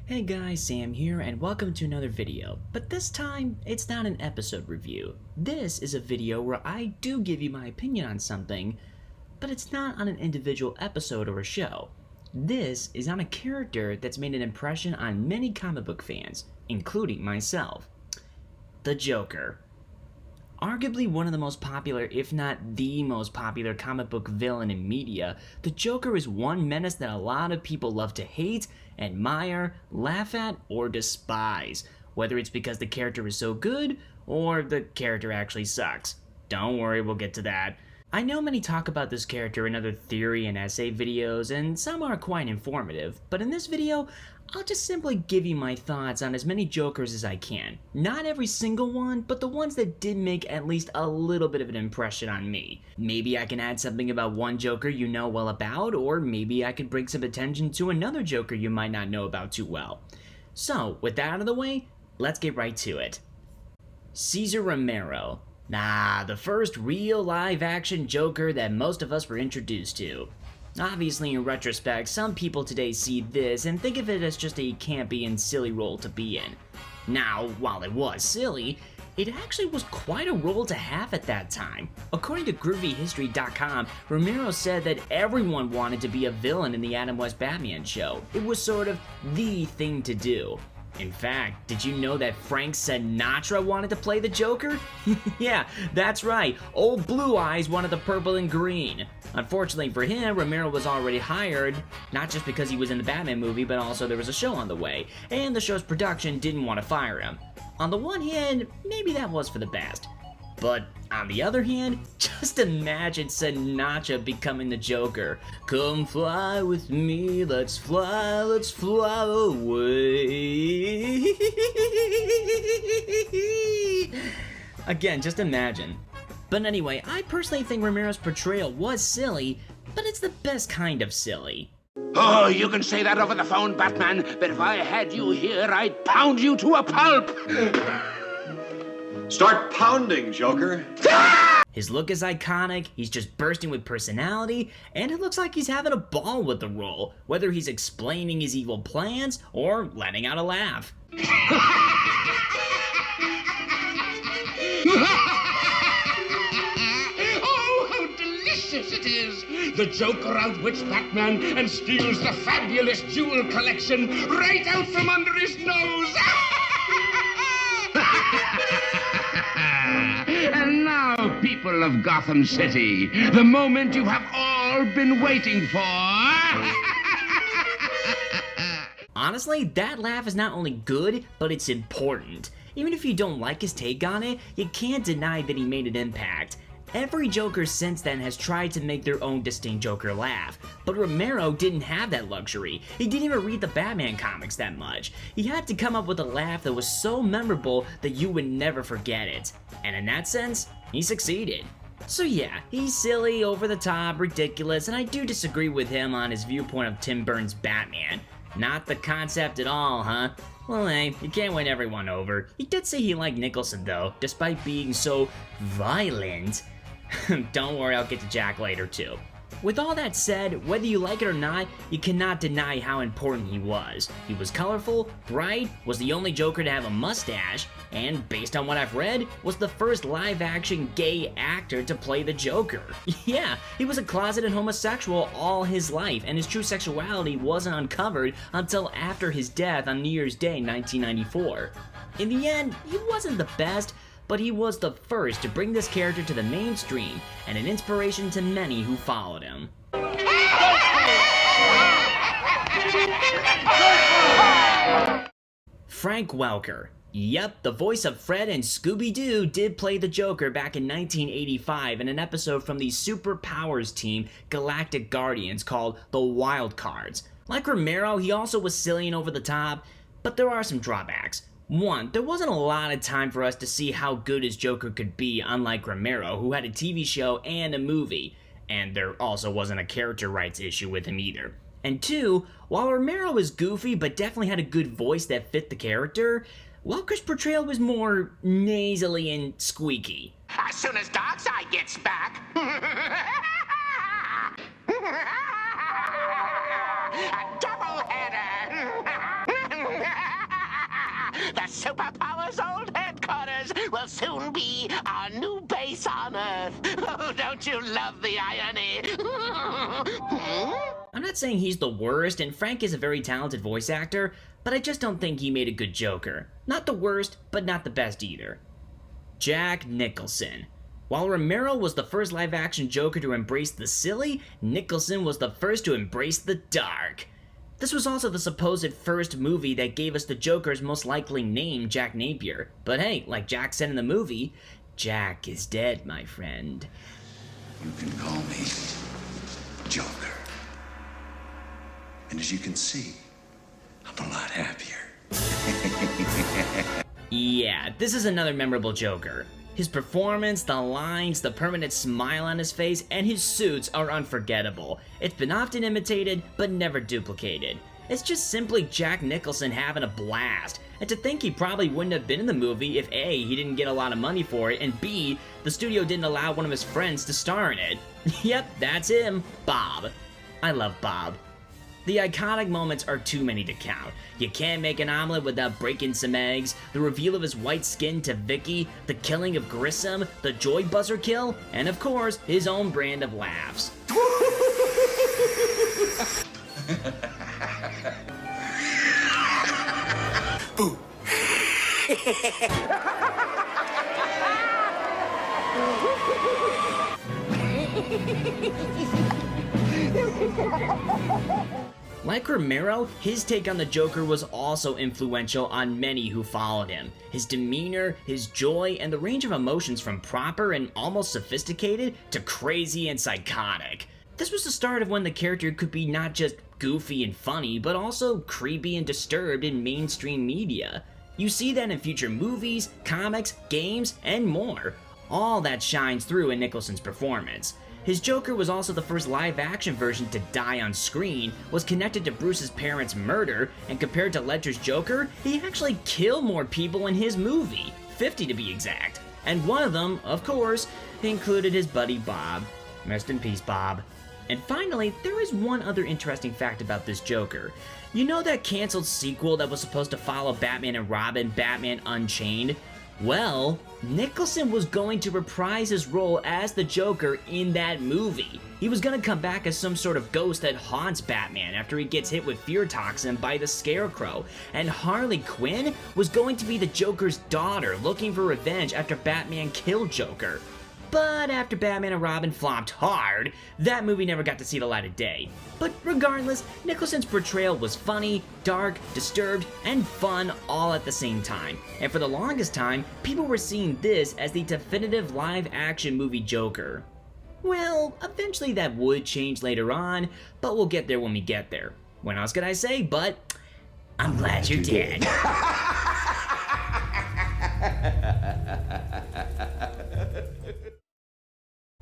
Hey guys, Sam here, and welcome to another video. But this time, it's not an episode review. This is a video where I do give you my opinion on something, but it's not on an individual episode or a show. This is on a character that's made an impression on many comic book fans, including myself. The Joker. Arguably one of the most popular, if not the most popular comic book villain in media, the Joker is one menace that a lot of people love to hate, admire, laugh at, or despise, whether it's because the character is so good, or the character actually sucks. Don't worry, we'll get to that. I know many talk about this character in other theory and essay videos, and some are quite informative, but in this video, I'll just simply give you my thoughts on as many Jokers as I can. Not every single one, but the ones that did make at least a little bit of an impression on me. Maybe I can add something about one Joker you know well about, or maybe I could bring some attention to another Joker you might not know about too well. So, with that out of the way, let's get right to it. CESAR Romero. The first real live-action Joker that most of us were introduced to. Obviously, in retrospect, some people today see this and think of it as just a campy and silly role to be in. Now, while it was silly, it actually was quite a role to have at that time. According to GroovyHistory.com, Romero said that everyone wanted to be a villain in the Adam West Batman show. It was sort of the thing to do. In fact, did you know that Frank Sinatra wanted to play the Joker? Yeah, that's right, old Blue Eyes wanted the purple and green. Unfortunately for him, Romero was already hired, not just because he was in the Batman movie, but also there was a show on the way, and the show's production didn't want to fire him. On the one hand, maybe that was for the best. But on the other hand, just imagine Sinatra becoming the Joker. Come fly with me, let's fly away. Again, just imagine. But anyway, I personally think Romero's portrayal was silly, but it's the best kind of silly. Oh, you can say that over the phone, Batman, but if I had you here, I'd pound you to a pulp. Start pounding, Joker. His look is iconic, he's just bursting with personality, and it looks like he's having a ball with the role, whether he's explaining his evil plans or letting out a laugh. Oh, how delicious it is! The Joker outwits Batman and steals the fabulous jewel collection right out from under his nose! And now, people of Gotham City, the moment you have all been waiting for. Honestly, that laugh is not only good, but it's important. Even if you don't like his take on it, you can't deny that he made an impact. Every Joker since then has tried to make their own distinct Joker laugh, but Romero didn't have that luxury. He didn't even read the Batman comics that much. He had to come up with a laugh that was so memorable that you would never forget it. And in that sense, he succeeded. So yeah, he's silly, over the top, ridiculous, and I do disagree with him on his viewpoint of Tim Burton's Batman. Not the concept at all, huh? Well, hey, you can't win everyone over. He did say he liked Nicholson though, despite being so violent. Don't worry, I'll get to Jack later too. With all that said, whether you like it or not, you cannot deny how important he was. He was colorful, bright, was the only Joker to have a mustache, and based on what I've read, was the first live-action gay actor to play the Joker. Yeah, he was a closeted homosexual all his life, and his true sexuality wasn't uncovered until after his death on New Year's Day 1994. In the end, he wasn't the best, but he was the first to bring this character to the mainstream, and an inspiration to many who followed him. Frank Welker. Yep, the voice of Fred and Scooby-Doo did play the Joker back in 1985 in an episode from the Superpowers team Galactic Guardians called The Wild Cards. Like Romero, he also was silly and over the top, but there are some drawbacks. One, there wasn't a lot of time for us to see how good his Joker could be, unlike Romero, who had a TV show and a movie, and there also wasn't a character rights issue with him either. And two, while Romero was goofy but definitely had a good voice that fit the character, Welker's portrayal was more nasally and squeaky. As soon as Darkseid gets back. A doubleheader! can be our new base on Earth. Oh, don't you love the irony? I'm not saying he's the worst, and Frank is a very talented voice actor, but I just don't think he made a good Joker. Not the worst, but not the best either. Jack Nicholson. While Romero was the first live-action Joker to embrace the silly, Nicholson was the first to embrace the dark. This was also the supposed first movie that gave us the Joker's most likely name, Jack Napier. But hey, like Jack said in the movie, Jack is dead, my friend. You can call me Joker. And as you can see, I'm a lot happier. Yeah, this is another memorable Joker. His performance, the lines, the permanent smile on his face, and his suits are unforgettable. It's been often imitated, but never duplicated. It's just simply Jack Nicholson having a blast. And to think he probably wouldn't have been in the movie if A, he didn't get a lot of money for it, and B, the studio didn't allow one of his friends to star in it. Yep, that's him, Bob. I love Bob. The iconic moments are too many to count. You can't make an omelet without breaking some eggs, the reveal of his white skin to Vicky, the killing of Grissom, the joy buzzer kill, and of course, his own brand of laughs. Boo! Like Romero, his take on the Joker was also influential on many who followed him. His demeanor, his joy, and the range of emotions from proper and almost sophisticated to crazy and psychotic. This was the start of when the character could be not just goofy and funny, but also creepy and disturbed in mainstream media. You see that in future movies, comics, games, and more. All that shines through in Nicholson's performance. His Joker was also the first live-action version to die on screen, was connected to Bruce's parents' murder, and compared to Ledger's Joker, he actually killed more people in his movie, 50 to be exact. And one of them, of course, included his buddy Bob. Rest in peace, Bob. And finally, there is one other interesting fact about this Joker. You know that canceled sequel that was supposed to follow Batman and Robin, Batman Unchained? Well, Nicholson was going to reprise his role as the Joker in that movie. He was going to come back as some sort of ghost that haunts Batman after he gets hit with fear toxin by the Scarecrow. And Harley Quinn was going to be the Joker's daughter looking for revenge after Batman killed Joker. But after Batman and Robin flopped hard, that movie never got to see the light of day. But regardless, Nicholson's portrayal was funny, dark, disturbed, and fun all at the same time. And for the longest time, people were seeing this as the definitive live-action movie Joker. Well, eventually that would change later on, but we'll get there when we get there. What else could I say but, I'm glad you're dead.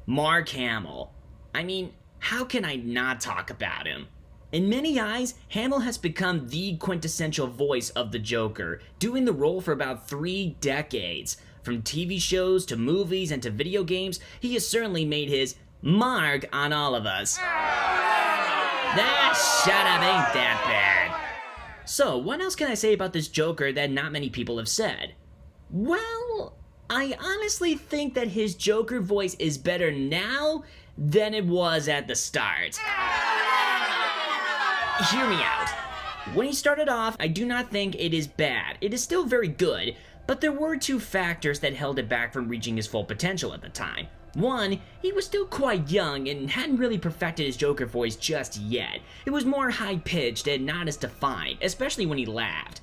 Mark Hamill. I mean, how can I not talk about him? In many eyes, Hamill has become the quintessential voice of the Joker, doing the role for about 3 decades. From TV shows to movies and to video games, he has certainly made his mark on all of us. Shut up, ain't that bad. So, what else can I say about this Joker that not many people have said? Well, I honestly think that his Joker voice is better now than it was at the start. Hear me out. When he started off, I do not think it is bad. It is still very good, but there were 2 factors that held it back from reaching his full potential at the time. One, he was still quite young and hadn't really perfected his Joker voice just yet. It was more high-pitched and not as defined, especially when he laughed.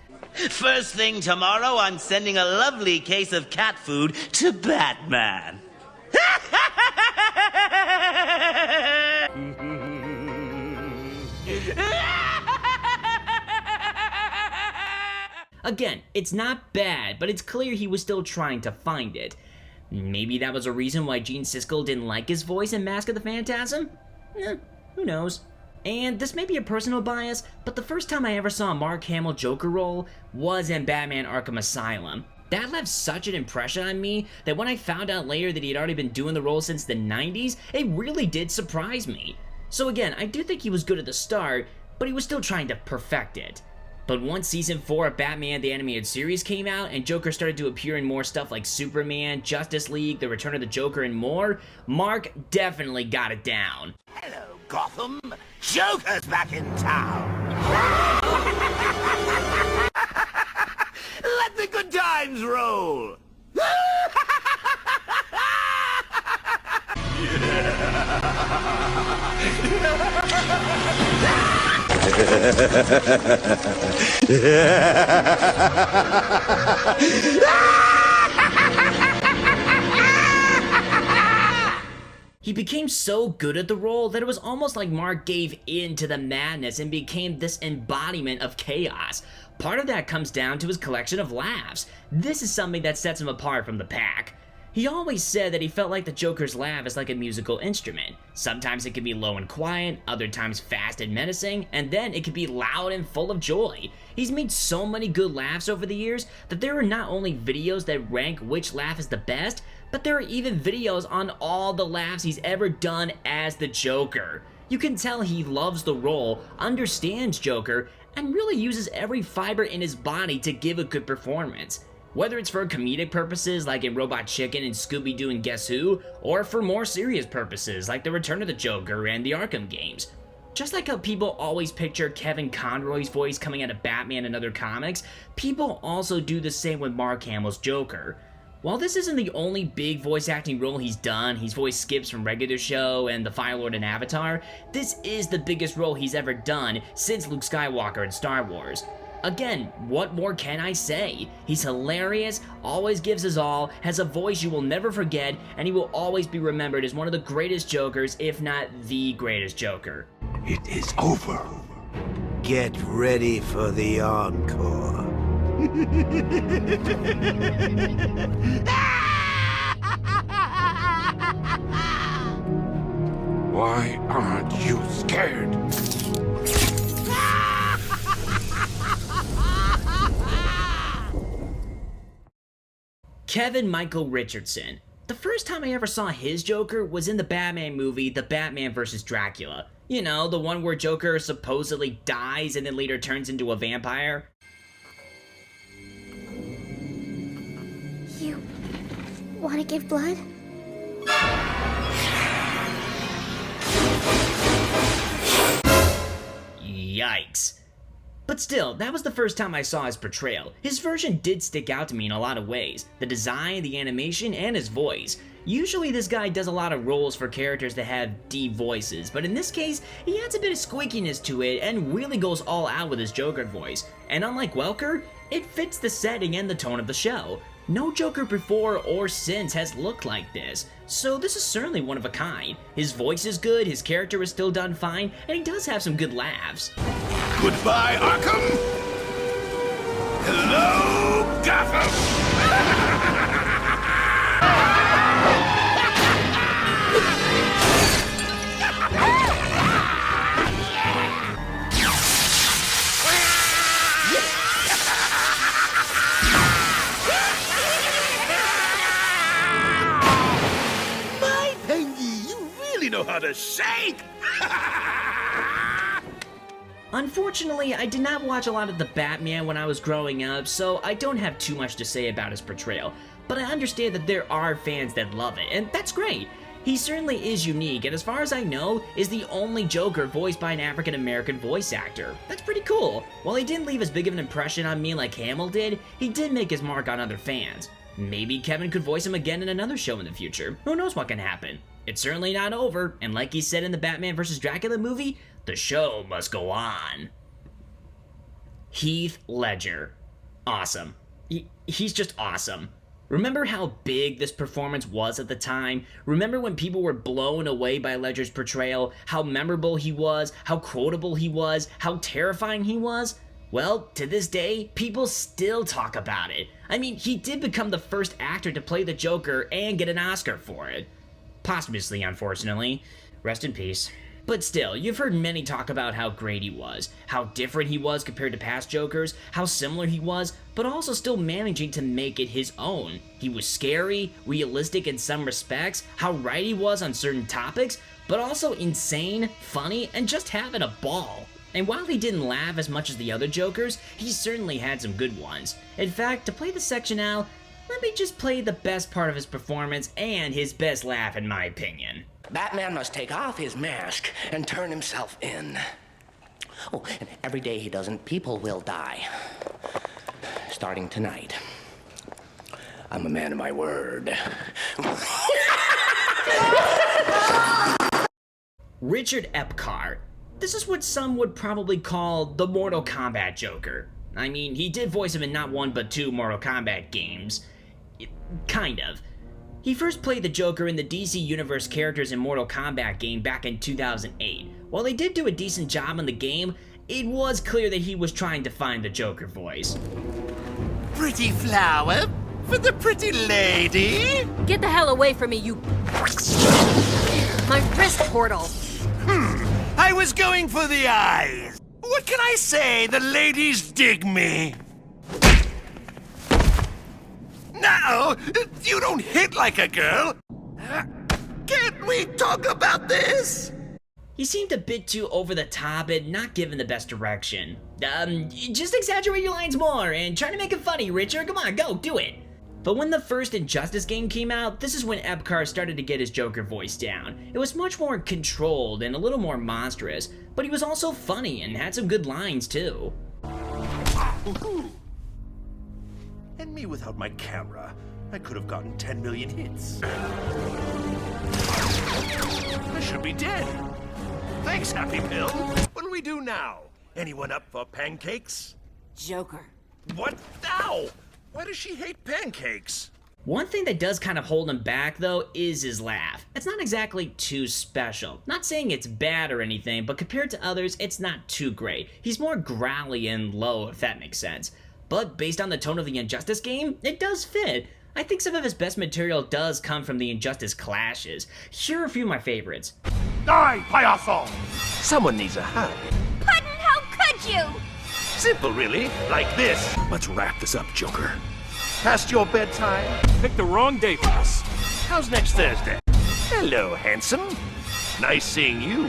First thing tomorrow, I'm sending a lovely case of cat food to Batman. Again, it's not bad, but it's clear he was still trying to find it. Maybe that was a reason why Gene Siskel didn't like his voice in Mask of the Phantasm? Who knows? And this may be a personal bias, but the first time I ever saw a Mark Hamill Joker role was in Batman Arkham Asylum. That left such an impression on me that when I found out later that he had already been doing the role since the 90s, it really did surprise me. So again, I do think he was good at the start, but he was still trying to perfect it. But once season 4 of Batman the Animated Series came out and Joker started to appear in more stuff like Superman, Justice League, The Return of the Joker, and more, Mark definitely got it down. Hello, Gotham. Joker's back in town. Let the good times roll. He became so good at the role that it was almost like Mark gave in to the madness and became this embodiment of chaos. Part of that comes down to his collection of laughs. This is something that sets him apart from the pack. He always said that he felt like the Joker's laugh is like a musical instrument. Sometimes it can be low and quiet, other times fast and menacing, and then it can be loud and full of joy. He's made so many good laughs over the years that there are not only videos that rank which laugh is the best, but there are even videos on all the laughs he's ever done as the Joker. You can tell he loves the role, understands Joker, and really uses every fiber in his body to give a good performance. Whether it's for comedic purposes like in Robot Chicken and Scooby-Doo and Guess Who, or for more serious purposes like The Return of the Joker and the Arkham games. Just like how people always picture Kevin Conroy's voice coming out of Batman and other comics, people also do the same with Mark Hamill's Joker. While this isn't the only big voice acting role he's done, he's voiced Skips from Regular Show and the Fire Lord in Avatar, this is the biggest role he's ever done since Luke Skywalker in Star Wars. Again, what more can I say? He's hilarious, always gives his all, has a voice you will never forget, and he will always be remembered as one of the greatest Jokers, if not the greatest Joker. It is over. Get ready for the encore. Why aren't you scared? Kevin Michael Richardson. The first time I ever saw his Joker was in the Batman movie, The Batman vs. Dracula. You know, the one where Joker supposedly dies and then later turns into a vampire. You want to give blood? Yikes. But still, that was the first time I saw his portrayal. His version did stick out to me in a lot of ways. The design, the animation, and his voice. Usually this guy does a lot of roles for characters that have deep voices, but in this case, he adds a bit of squeakiness to it and really goes all out with his Joker voice. And unlike Welker, it fits the setting and the tone of the show. No Joker before or since has looked like this, so this is certainly one of a kind. His voice is good, his character is still done fine, and he does have some good laughs. Goodbye, Arkham. Hello, Gotham. My Pengy, you really know how to shake. Unfortunately, I did not watch a lot of the Batman when I was growing up, so I don't have too much to say about his portrayal, but I understand that there are fans that love it, and that's great. He certainly is unique, and as far as I know, is the only Joker voiced by an African-American voice actor. That's pretty cool. While he didn't leave as big of an impression on me like Hamill did, he did make his mark on other fans. Maybe Kevin could voice him again in another show in the future. Who knows what can happen? It's certainly not over, and like he said in the Batman vs. Dracula movie, the show must go on. Heath Ledger. Awesome. He's just awesome. Remember how big this performance was at the time? Remember when people were blown away by Ledger's portrayal? How memorable he was? How quotable he was? How terrifying he was? Well, to this day, people still talk about it. I mean, he did become the first actor to play the Joker and get an Oscar for it. Posthumously, unfortunately. Rest in peace. But still, you've heard many talk about how great he was, how different he was compared to past Jokers, how similar he was, but also still managing to make it his own. He was scary, realistic in some respects, how right he was on certain topics, but also insane, funny, and just having a ball. And while he didn't laugh as much as the other Jokers, he certainly had some good ones. In fact, to play this section out, let me just play the best part of his performance and his best laugh in my opinion. Batman must take off his mask and turn himself in. Oh, and every day he doesn't, people will die. Starting tonight. I'm a man of my word. Richard Epcar. This is what some would probably call the Mortal Kombat Joker. I mean, he did voice him in not one but two Mortal Kombat games. Kind of. He first played the Joker in the DC Universe Characters in Mortal Kombat game back in 2008. While they did do a decent job in the game, it was clear that he was trying to find the Joker voice. Pretty flower for the pretty lady? Get the hell away from me, you... My wrist portal! I was going for the eyes. What can I say? The ladies dig me. No, you don't hit like a girl. Can't we talk about this? He seemed a bit too over the top and not given the best direction. Just exaggerate your lines more and try to make it funny, Richard. Come on, go, do it. But when the first Injustice game came out, this is when Epcar started to get his Joker voice down. It was much more controlled and a little more monstrous, but he was also funny and had some good lines too. And me without my camera, I could have gotten 10 million hits. I should be dead. Thanks, Happy Pill. What'll we do now? Anyone up for pancakes? Joker. What now? Why does she hate pancakes? One thing that does kind of hold him back, though, is his laugh. It's not exactly too special. Not saying it's bad or anything, but compared to others, it's not too great. He's more growly and low, if that makes sense. But based on the tone of the Injustice game, it does fit. I think some of his best material does come from the Injustice clashes. Here are a few of my favorites. Die, payaso! Someone needs a hug. Puddin', how could you? Simple, really. Like this. Let's wrap this up, Joker. Past your bedtime? Picked the wrong day for us. How's next Thursday? Hello, handsome. Nice seeing you.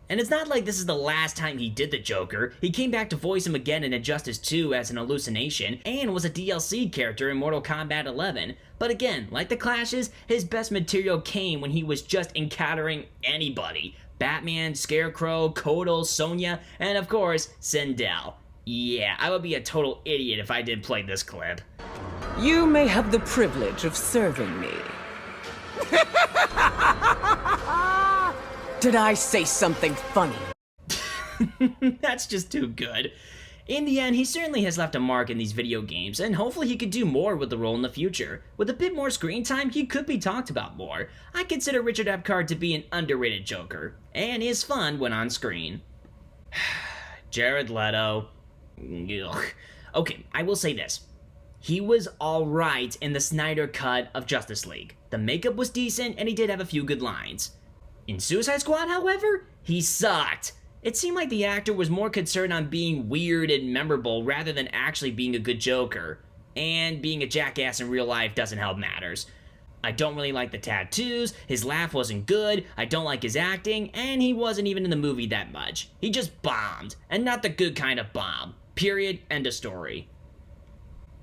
And it's not like this is the last time he did the Joker. He came back to voice him again in Injustice 2 as an hallucination, and was a DLC character in Mortal Kombat 11. But again, like the clashes, his best material came when he was just encountering anybody. Batman, Scarecrow, Kotal, Sonya, and of course, Sindel. Yeah, I would be a total idiot if I did play this clip. You may have the privilege of serving me. Did I say something funny? That's just too good. In the end, he certainly has left a mark in these video games, and hopefully he could do more with the role in the future. With a bit more screen time, he could be talked about more. I consider Richard Epcar to be an underrated Joker, and is fun when on screen. Jared Leto. Ugh. Okay, I will say this. He was alright in the Snyder cut of Justice League. The makeup was decent, and he did have a few good lines. In Suicide Squad, however, he sucked. It seemed like the actor was more concerned on being weird and memorable rather than actually being a good Joker. And being a jackass in real life doesn't help matters. I don't really like the tattoos, his laugh wasn't good, I don't like his acting, and he wasn't even in the movie that much. He just bombed, and not the good kind of bomb. Period, end of story.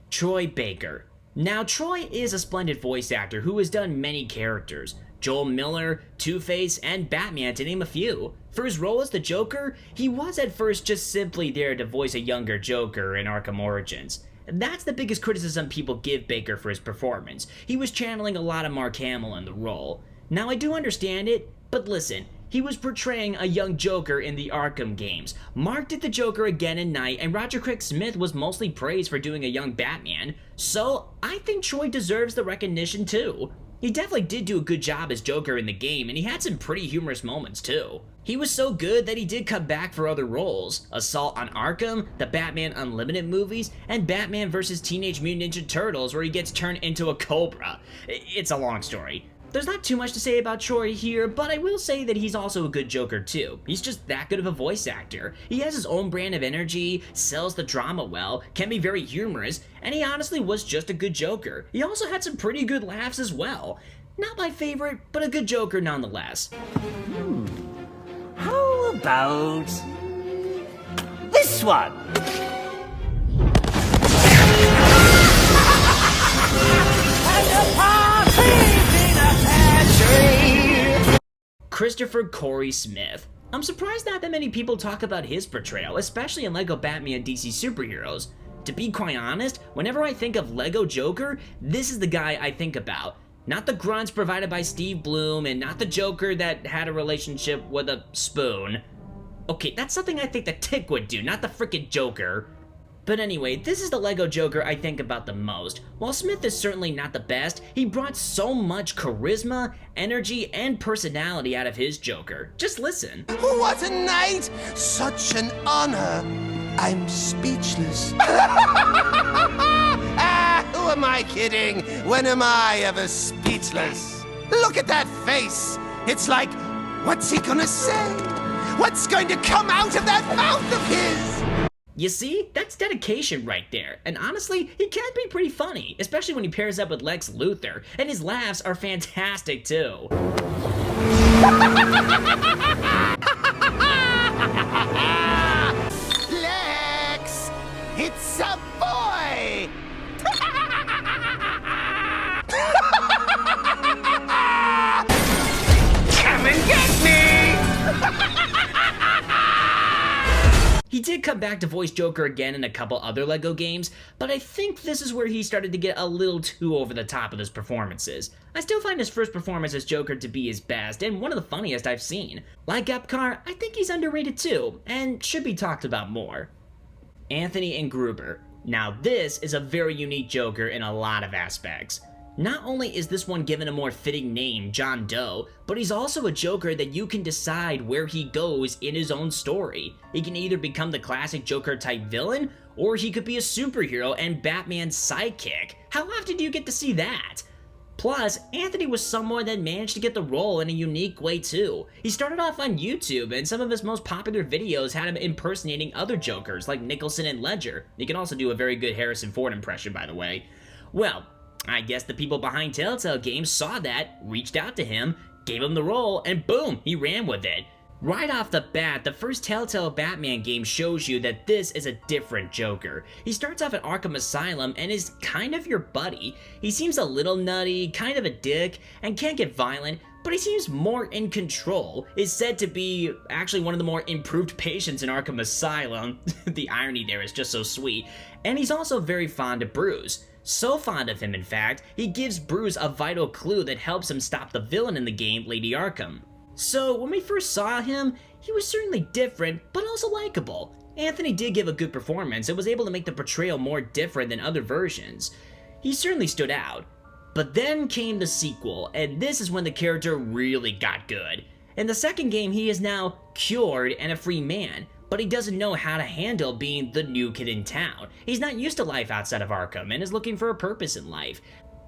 Troy Baker. Now, Troy is a splendid voice actor who has done many characters. Joel Miller, Two-Face, and Batman, to name a few. For his role as the Joker, he was at first just simply there to voice a younger Joker in Arkham Origins. That's the biggest criticism people give Baker for his performance. He was channeling a lot of Mark Hamill in the role. Now, I do understand it, but listen, he was portraying a young Joker in the Arkham games. Mark did the Joker again in Night, and Roger Craig Smith was mostly praised for doing a young Batman. So, I think Troy deserves the recognition too. He definitely did do a good job as Joker in the game, and he had some pretty humorous moments too. He was so good that he did come back for other roles. Assault on Arkham, the Batman Unlimited movies, and Batman vs. Teenage Mutant Ninja Turtles where he gets turned into a cobra. It's a long story. There's not too much to say about Troy here, but I will say that he's also a good Joker too. He's just that good of a voice actor. He has his own brand of energy, sells the drama well, can be very humorous, and he honestly was just a good Joker. He also had some pretty good laughs as well. Not my favorite, but a good Joker nonetheless. How about this one? Christopher Corey Smith. I'm surprised not that many people talk about his portrayal, especially in LEGO Batman DC Superheroes. To be quite honest, whenever I think of LEGO Joker, this is the guy I think about. Not the grunts provided by Steve Bloom, and not the Joker that had a relationship with a spoon. Okay, that's something I think the Tick would do, not the frickin' Joker. But anyway, this is the LEGO Joker I think about the most. While Smith is certainly not the best, he brought so much charisma, energy, and personality out of his Joker. Just listen. What a night! Such an honor. I'm speechless. Who am I kidding? When am I ever speechless? Look at that face. It's like, what's he gonna say? What's going to come out of that mouth of his? You see? That's dedication right there. And honestly, he can be pretty funny, especially when he pairs up with Lex Luthor, and his laughs are fantastic too. Lex! It's a boy! Come and get me! He did come back to voice Joker again in a couple other LEGO games, but I think this is where he started to get a little too over the top with his performances. I still find his first performance as Joker to be his best, and one of the funniest I've seen. Like Epcar, I think he's underrated too, and should be talked about more. Anthony and Gruber. Now this is a very unique Joker in a lot of aspects. Not only is this one given a more fitting name, John Doe, but he's also a Joker that you can decide where he goes in his own story. He can either become the classic Joker type villain, or he could be a superhero and Batman's sidekick. How often do you get to see that? Plus, Anthony was someone that managed to get the role in a unique way too. He started off on YouTube, and some of his most popular videos had him impersonating other Jokers like Nicholson and Ledger. He can also do a very good Harrison Ford impression, by the way. Well, I guess the people behind Telltale Games saw that, reached out to him, gave him the role, and boom, he ran with it. Right off the bat, the first Telltale Batman game shows you that this is a different Joker. He starts off at Arkham Asylum and is kind of your buddy. He seems a little nutty, kind of a dick, and can't get violent, but he seems more in control. Is said to be actually one of the more improved patients in Arkham Asylum. The irony there is just so sweet. And he's also very fond of Bruce. So fond of him, in fact, he gives Bruce a vital clue that helps him stop the villain in the game, Lady Arkham. So when we first saw him, he was certainly different, but also likable. Anthony did give a good performance and was able to make the portrayal more different than other versions. He certainly stood out. But then came the sequel, and this is when the character really got good. In the second game, he is now cured and a free man, but he doesn't know how to handle being the new kid in town. He's not used to life outside of Arkham and is looking for a purpose in life.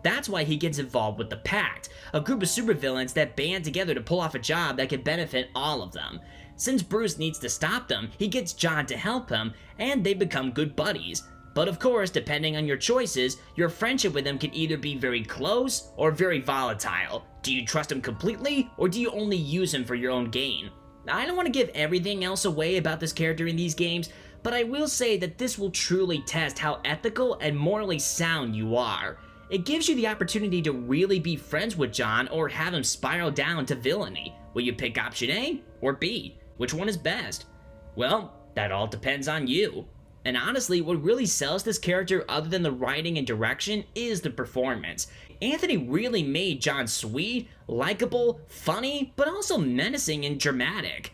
That's why he gets involved with the Pact, a group of supervillains that band together to pull off a job that could benefit all of them. Since Bruce needs to stop them, he gets John to help him, and they become good buddies. But of course, depending on your choices, your friendship with him can either be very close or very volatile. Do you trust him completely, or do you only use him for your own gain? Now, I don't want to give everything else away about this character in these games, but I will say that this will truly test how ethical and morally sound you are. It gives you the opportunity to really be friends with John or have him spiral down to villainy. Will you pick option A or B? Which one is best? Well, that all depends on you. And honestly, what really sells this character other than the writing and direction is the performance. Anthony really made John sweet, likable, funny, but also menacing and dramatic.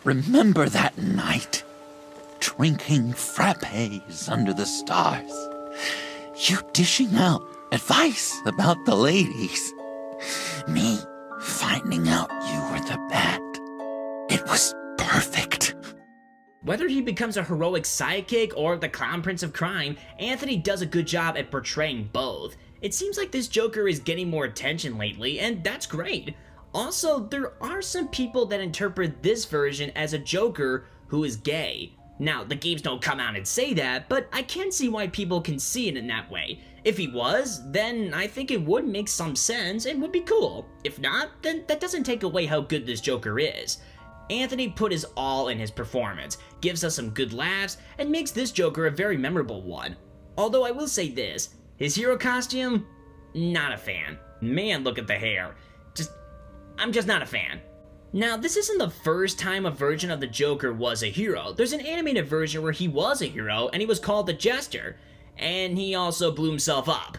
Remember that night? Drinking frappes under the stars. You dishing out advice about the ladies. Me finding out you were the bat. It was perfect. Whether he becomes a heroic sidekick or the clown prince of crime, Anthony does a good job at portraying both. It seems like this Joker is getting more attention lately, and that's great. Also, there are some people that interpret this version as a Joker who is gay. Now, the games don't come out and say that, but I can see why people can see it in that way. If he was, then I think it would make some sense and would be cool. If not, then that doesn't take away how good this Joker is. Anthony put his all in his performance, gives us some good laughs, and makes this Joker a very memorable one. Although I will say this, his hero costume, not a fan. Man, look at the hair. I'm just not a fan. Now, this isn't the first time a version of the Joker was a hero. There's an animated version where he was a hero, and he was called the Jester. And he also blew himself up.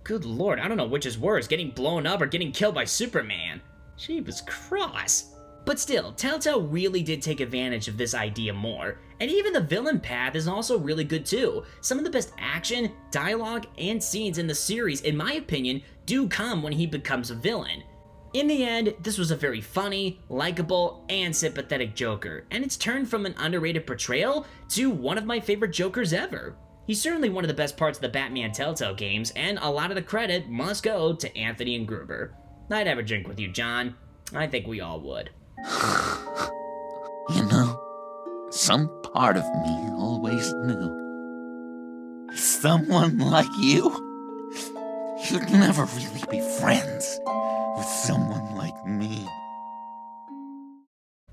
Good lord, I don't know which is worse, getting blown up or getting killed by Superman. Jeebus cross. But still, Telltale really did take advantage of this idea more. And even the villain path is also really good too. Some of the best action, dialogue, and scenes in the series, in my opinion, do come when he becomes a villain. In the end, this was a very funny, likable, and sympathetic Joker, and it's turned from an underrated portrayal to one of my favorite Jokers ever. He's certainly one of the best parts of the Batman Telltale games, and a lot of the credit must go to Anthony and Gruber. I'd have a drink with you, John. I think we all would. You know, some part of me always knew. Someone like you, you'd never really be friends with someone like me.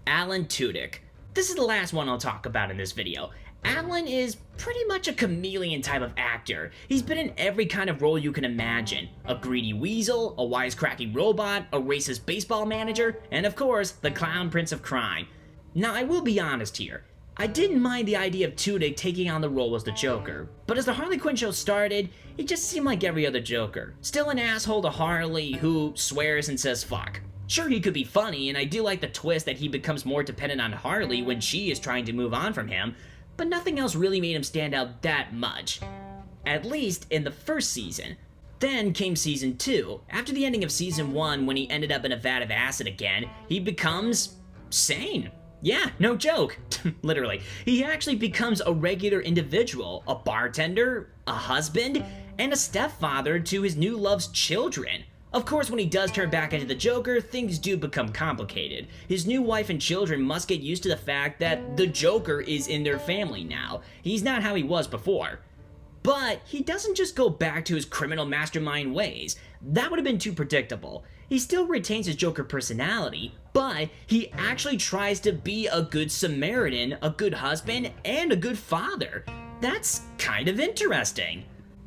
Alan Tudyk. This is the last one I'll talk about in this video. Alan is pretty much a chameleon type of actor. He's been in every kind of role you can imagine. A greedy weasel, a wisecracking robot, a racist baseball manager, and of course, the clown prince of crime. Now, I will be honest here. I didn't mind the idea of Tudyk taking on the role as the Joker, but as the Harley Quinn show started, it just seemed like every other Joker. Still an asshole to Harley who swears and says fuck. Sure, he could be funny, and I do like the twist that he becomes more dependent on Harley when she is trying to move on from him, but nothing else really made him stand out that much. At least in the first season. Then came season 2. After the ending of season 1, when he ended up in a vat of acid again, he becomes sane. Yeah, no joke. Literally. He actually becomes a regular individual, a bartender, a husband, and a stepfather to his new love's children. Of course, when he does turn back into the Joker, things do become complicated. His new wife and children must get used to the fact that the Joker is in their family now. He's not how he was before. But he doesn't just go back to his criminal mastermind ways. That would have been too predictable. He still retains his Joker personality, but he actually tries to be a good Samaritan, a good husband, and a good father. That's kind of interesting.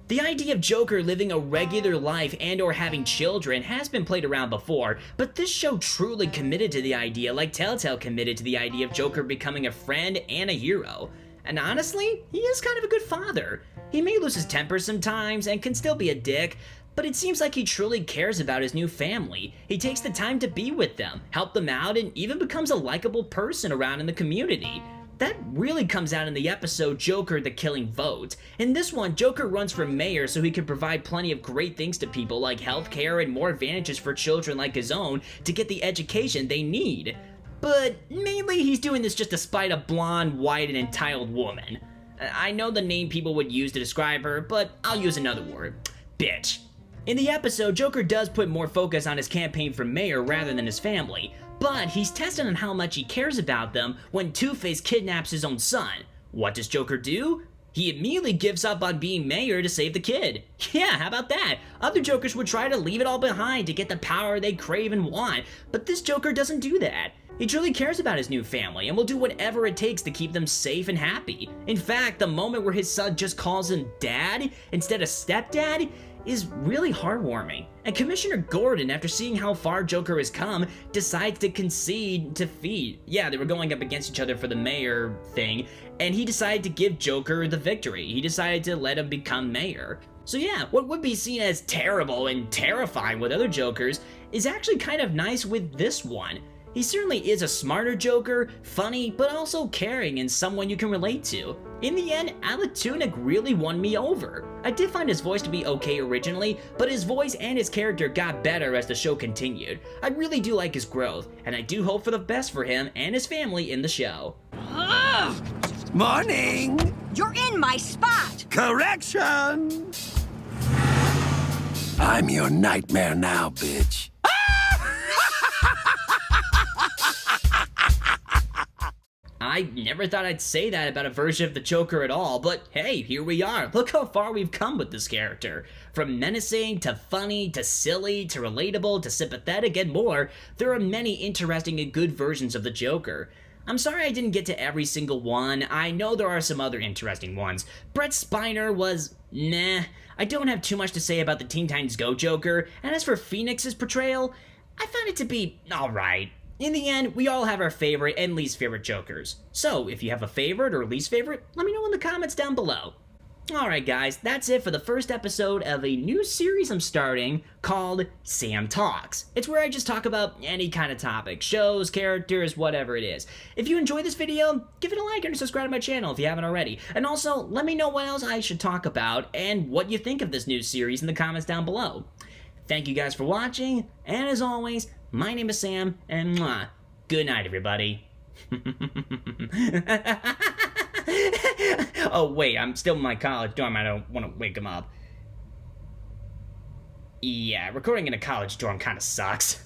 The idea of Joker living a regular life and or having children has been played around before, but this show truly committed to the idea like Telltale committed to the idea of Joker becoming a friend and a hero. And honestly, he is kind of a good father. He may lose his temper sometimes and can still be a dick, but it seems like he truly cares about his new family. He takes the time to be with them, help them out, and even becomes a likable person around in the community. That really comes out in the episode Joker the Killing Vote. In this one, Joker runs for mayor so he can provide plenty of great things to people like healthcare and more advantages for children like his own to get the education they need. But mainly he's doing this just to spite a blonde, white, and entitled woman. I know the name people would use to describe her, but I'll use another word. Bitch. In the episode, Joker does put more focus on his campaign for mayor rather than his family, but he's tested on how much he cares about them when Two-Face kidnaps his own son. What does Joker do? He immediately gives up on being mayor to save the kid. Yeah, how about that? Other Jokers would try to leave it all behind to get the power they crave and want, but this Joker doesn't do that. He truly cares about his new family and will do whatever it takes to keep them safe and happy. In fact, the moment where his son just calls him dad instead of stepdad is really heartwarming. And Commissioner Gordon, after seeing how far Joker has come, decides to concede defeat. Yeah, they were going up against each other for the mayor thing, and he decided to give Joker the victory. He decided to let him become mayor. So yeah, what would be seen as terrible and terrifying with other Jokers is actually kind of nice with this one. He certainly is a smarter Joker, funny, but also caring and someone you can relate to. In the end, Alan Tudyk really won me over. I did find his voice to be okay originally, but his voice and his character got better as the show continued. I really do like his growth, and I do hope for the best for him and his family in the show. Morning! You're in my spot! Correction! I'm your nightmare now, bitch. I I never thought I'd say that about a version of the Joker at all, but hey, here we are. Look how far we've come with this character. From menacing, to funny, to silly, to relatable, to sympathetic, and more, there are many interesting and good versions of the Joker. I'm sorry I didn't get to every single one. I know there are some other interesting ones. Brett Spiner was meh. I don't have too much to say about the Teen Titans Go Joker, and as for Phoenix's portrayal, I found it to be alright. In the end, we all have our favorite and least favorite Jokers. So, if you have a favorite or least favorite, let me know in the comments down below. Alright guys, that's it for the first episode of a new series I'm starting called Sam Talks. It's where I just talk about any kind of topic, shows, characters, whatever it is. If you enjoyed this video, give it a like and subscribe to my channel if you haven't already. And also, let me know what else I should talk about and what you think of this new series in the comments down below. Thank you guys for watching, and as always, my name is Sam, and mwah, good night everybody. Oh wait, I'm still in my college dorm, I don't want to wake him up. Yeah, recording in a college dorm kinda sucks.